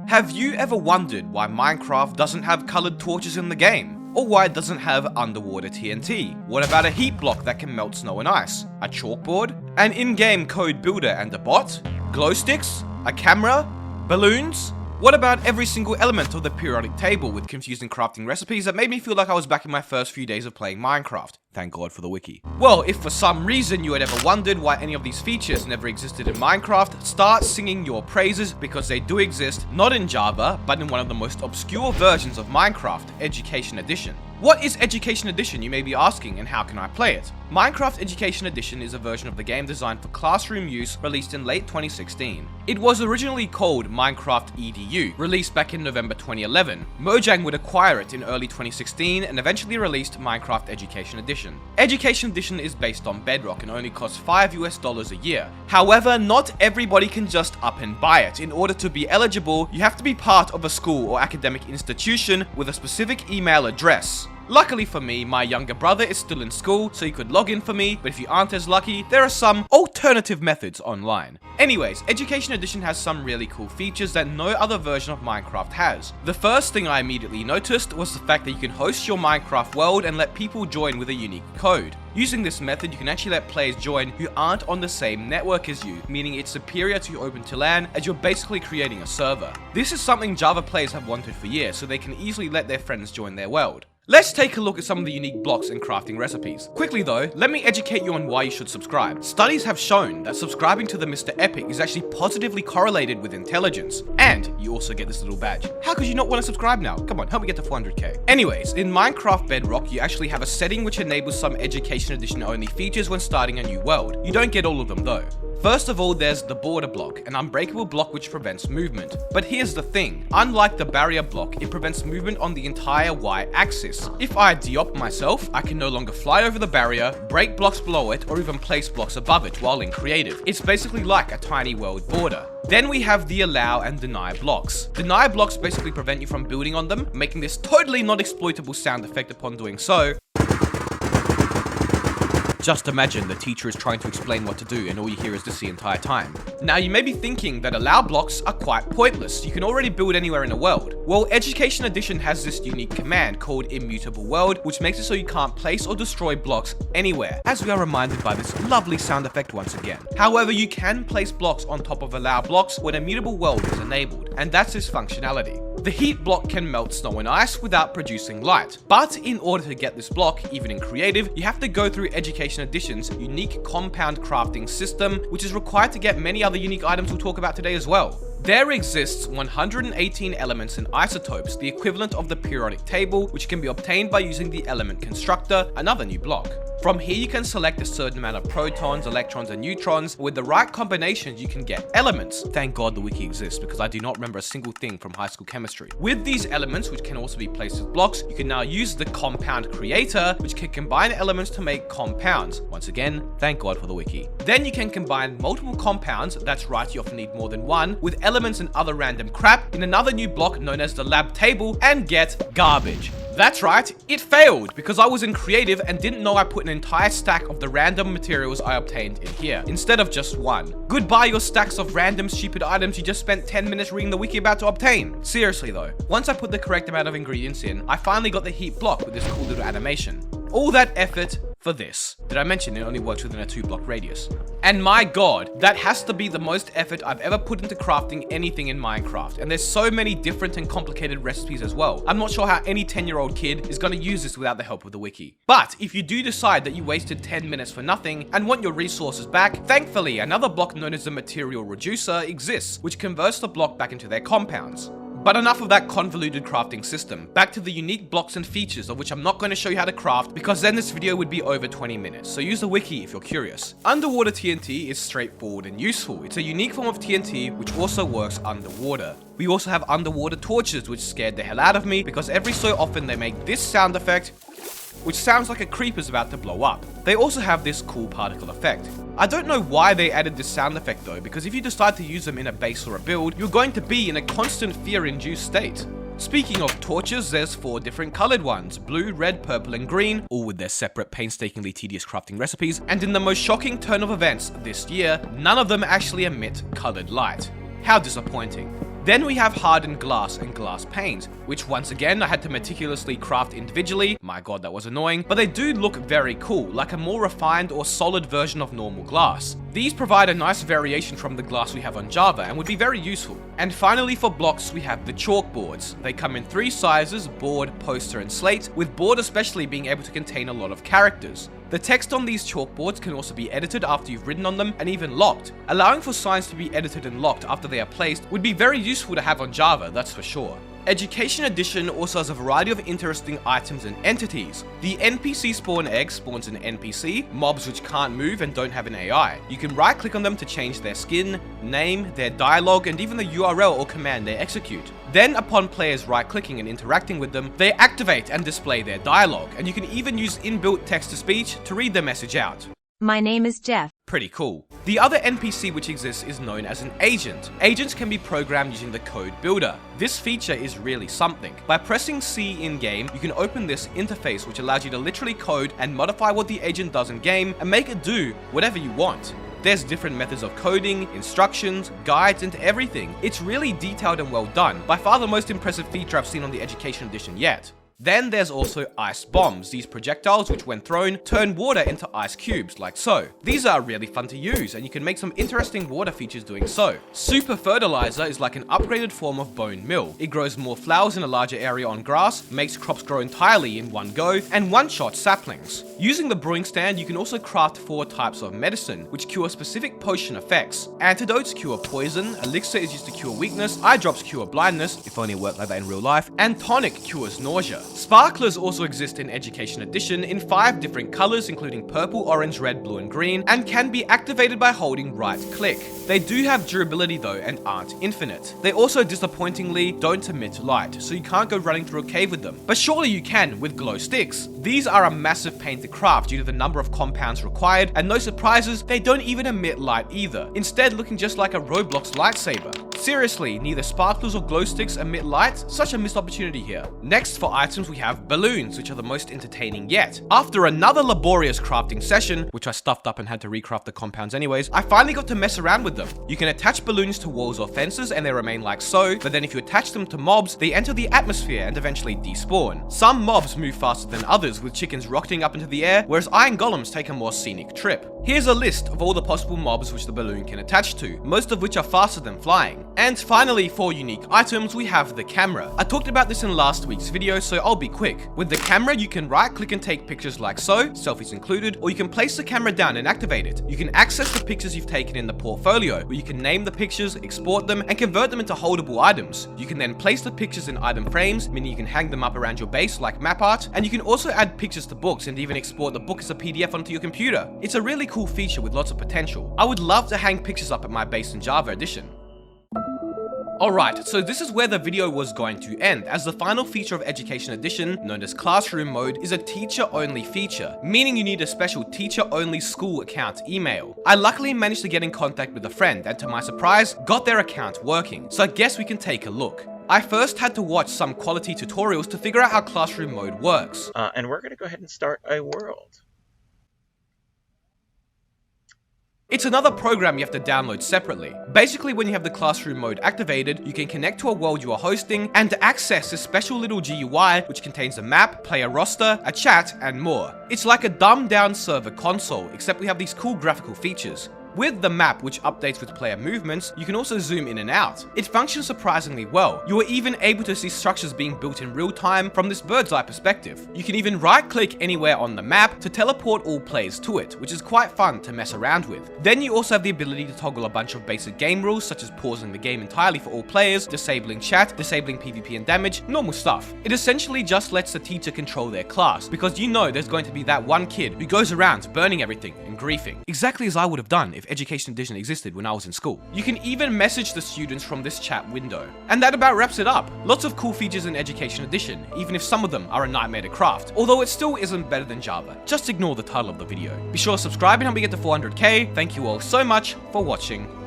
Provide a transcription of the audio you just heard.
Have you ever wondered why Minecraft doesn't have colored torches in the game? Or why it doesn't have underwater TNT? What about a heat block that can melt snow and ice? A chalkboard? An in-game code builder and a bot? Glow sticks? A camera? Balloons? What about every single element of the periodic table with confusing crafting recipes that made me feel like I was back in my first few days of playing Minecraft? Thank God for the wiki. Well, if for some reason you had ever wondered why any of these features never existed in Minecraft, start singing your praises because they do exist, not in Java, but in one of the most obscure versions of Minecraft, Education Edition. What is Education Edition, you may be asking, and how can I play it? Minecraft Education Edition is a version of the game designed for classroom use, released in late 2016. It was originally called Minecraft EDU, released back in November 2011. Mojang would acquire it in early 2016 and eventually released Minecraft Education Edition. Education Edition is based on Bedrock and only costs $5 a year. However, not everybody can just up and buy it. In order to be eligible, you have to be part of a school or academic institution with a specific email address. Luckily for me, my younger brother is still in school, so he could log in for me, but if you aren't as lucky, there are some alternative methods online. Anyways, Education Edition has some really cool features that no other version of Minecraft has. The first thing I immediately noticed was the fact that you can host your Minecraft world and let people join with a unique code. Using this method, you can actually let players join who aren't on the same network as you, meaning it's superior to Open to LAN as you're basically creating a server. This is something Java players have wanted for years, so they can easily let their friends join their world. Let's take a look at some of the unique blocks and crafting recipes. Quickly though, let me educate you on why you should subscribe. Studies have shown that subscribing to the Mr. Epic is actually positively correlated with intelligence. And you also get this little badge. How could you not want to subscribe now? Come on, help me get to 400k. Anyways, in Minecraft Bedrock, you actually have a setting which enables some Education Edition only features when starting a new world. You don't get all of them though. First of all, there's the border block, an unbreakable block which prevents movement. But here's the thing, unlike the barrier block, it prevents movement on the entire Y-axis. If I de-op myself, I can no longer fly over the barrier, break blocks below it, or even place blocks above it while in creative. It's basically like a tiny world border. Then we have the allow and deny blocks. Deny blocks basically prevent you from building on them, making this totally not exploitable sound effect upon doing so. Just imagine the teacher is trying to explain what to do and all you hear is this the entire time. Now you may be thinking that allow blocks are quite pointless, you can already build anywhere in the world. Well, Education Edition has this unique command called Immutable World, which makes it so you can't place or destroy blocks anywhere, as we are reminded by this lovely sound effect once again. However, you can place blocks on top of allow blocks when Immutable World is enabled, and that's its functionality. The heat block can melt snow and ice without producing light. But in order to get this block, even in creative, you have to go through Education Edition's unique compound crafting system, which is required to get many other unique items we'll talk about today as well. There exists 118 elements and isotopes, the equivalent of the periodic table, which can be obtained by using the element constructor, another new block. From here you can select a certain amount of protons, electrons, and neutrons. With the right combinations you can get elements. Thank God the wiki exists because I do not remember a single thing from high school chemistry. With these elements, which can also be placed with blocks, you can now use the compound creator, which can combine elements to make compounds. Once again, thank God for the wiki. Then you can combine multiple compounds, that's right, you often need more than one, with elements and other random crap in another new block known as the lab table and get garbage. That's right, it failed because I was in creative and didn't know I put an entire stack of the random materials I obtained in here, instead of just one. Goodbye your stacks of random stupid items you just spent 10 minutes reading the wiki about to obtain. Seriously though, once I put the correct amount of ingredients in, I finally got the heat block with this cool little animation. All that effort for this. Did I mention it only works within a 2-block radius? And my god, that has to be the most effort I've ever put into crafting anything in Minecraft, and there's so many different and complicated recipes as well. I'm not sure how any 10-year-old kid is going to use this without the help of the wiki. But if you do decide that you wasted 10 minutes for nothing and want your resources back, thankfully another block known as the material reducer exists, which converts the block back into their compounds. But enough of that convoluted crafting system. Back to the unique blocks and features of which I'm not going to show you how to craft because then this video would be over 20 minutes, so use the wiki if you're curious. Underwater TNT is straightforward and useful. It's a unique form of TNT which also works underwater. We also have underwater torches, which scared the hell out of me because every so often they make this sound effect, which sounds like a creeper's about to blow up. They also have this cool particle effect. I don't know why they added this sound effect though, because if you decide to use them in a base or a build, you're going to be in a constant fear-induced state. Speaking of torches, there's 4 different colored ones, blue, red, purple, and green, all with their separate painstakingly tedious crafting recipes, and in the most shocking turn of events this year, none of them actually emit colored light. How disappointing. Then we have hardened glass and glass panes, which once again I had to meticulously craft individually. My god, that was annoying, but they do look very cool, like a more refined or solid version of normal glass. These provide a nice variation from the glass we have on Java and would be very useful. And finally for blocks we have the chalkboards. They come in 3 sizes, board, poster and slate, with board especially being able to contain a lot of characters. The text on these chalkboards can also be edited after you've written on them and even locked. Allowing for signs to be edited and locked after they are placed would be very useful to have on Java, that's for sure. Education Edition also has a variety of interesting items and entities. The NPC spawn egg spawns an NPC, mobs which can't move and don't have an AI. You can right click on them to change their skin, name, their dialogue, and even the URL or command they execute. Then upon players right clicking and interacting with them, they activate and display their dialogue, and you can even use inbuilt text to speech to read the message out. My name is Jeff. Pretty cool. The other NPC which exists is known as an agent. Agents can be programmed using the code builder. This feature is really something. By pressing C in-game, you can open this interface which allows you to literally code and modify what the agent does in-game and make it do whatever you want. There's different methods of coding, instructions, guides, and everything. It's really detailed and well done. By far the most impressive feature I've seen on the Education Edition yet. Then there's also ice bombs. These projectiles, which when thrown, turn water into ice cubes, like so. These are really fun to use, and you can make some interesting water features doing so. Super fertilizer is like an upgraded form of bone meal. It grows more flowers in a larger area on grass, makes crops grow entirely in one go, and one-shot saplings. Using the brewing stand, you can also craft 4 types of medicine, which cure specific potion effects. Antidotes cure poison, elixir is used to cure weakness, eye drops cure blindness, if only it worked like that in real life, and tonic cures nausea. Sparklers also exist in Education Edition in 5 different colors, including purple, orange, red, blue, and green, and can be activated by holding right click. They do have durability though and aren't infinite. They also disappointingly don't emit light, so you can't go running through a cave with them. But surely you can with glow sticks. These are a massive pain to craft due to the number of compounds required, and no surprises, they don't even emit light either, instead looking just like a Roblox lightsaber. Seriously, neither sparklers or glow sticks emit light? Such a missed opportunity here. Next for items we have balloons, which are the most entertaining yet. After another laborious crafting session, which I stuffed up and had to recraft the compounds anyways, I finally got to mess around with them. You can attach balloons to walls or fences and they remain like so, but then if you attach them to mobs, they enter the atmosphere and eventually despawn. Some mobs move faster than others, with chickens rocketing up into the air, whereas iron golems take a more scenic trip. Here's a list of all the possible mobs which the balloon can attach to, most of which are faster than flying. And finally, for unique items, we have the camera. I talked about this in last week's video, so I'll be quick. With the camera, you can right click and take pictures like so, selfies included, or you can place the camera down and activate it. You can access the pictures you've taken in the portfolio, where you can name the pictures, export them, and convert them into holdable items. You can then place the pictures in item frames, meaning you can hang them up around your base like map art, and you can also add pictures to books and even export the book as a PDF onto your computer. It's a really cool feature with lots of potential. I would love to hang pictures up at my base in Java Edition. Alright, so this is where the video was going to end, as the final feature of Education Edition, known as Classroom Mode, is a teacher-only feature, meaning you need a special teacher-only school account email. I luckily managed to get in contact with a friend, and to my surprise, got their account working, so I guess we can take a look. I first had to watch some quality tutorials to figure out how Classroom Mode works. And we're going to go ahead and start a world. It's another program you have to download separately. Basically, when you have the Classroom Mode activated, you can connect to a world you are hosting and access this special little GUI which contains a map, player roster, a chat, and more. It's like a dumbed down server console, except we have these cool graphical features. With the map, which updates with player movements, you can also zoom in and out. It functions surprisingly well. You are even able to see structures being built in real time from this bird's eye perspective. You can even right-click anywhere on the map to teleport all players to it, which is quite fun to mess around with. Then you also have the ability to toggle a bunch of basic game rules, such as pausing the game entirely for all players, disabling chat, disabling PvP and damage, normal stuff. It essentially just lets the teacher control their class, because you know there's going to be that one kid who goes around burning everything and griefing. Exactly as I would have done if Education Edition existed when I was in school. You can even message the students from this chat window. And that about wraps it up. Lots of cool features in Education Edition, even if some of them are a nightmare to craft, although it still isn't better than Java. Just ignore the title of the video. Be sure to subscribe and help me get to 400k. Thank you all so much for watching.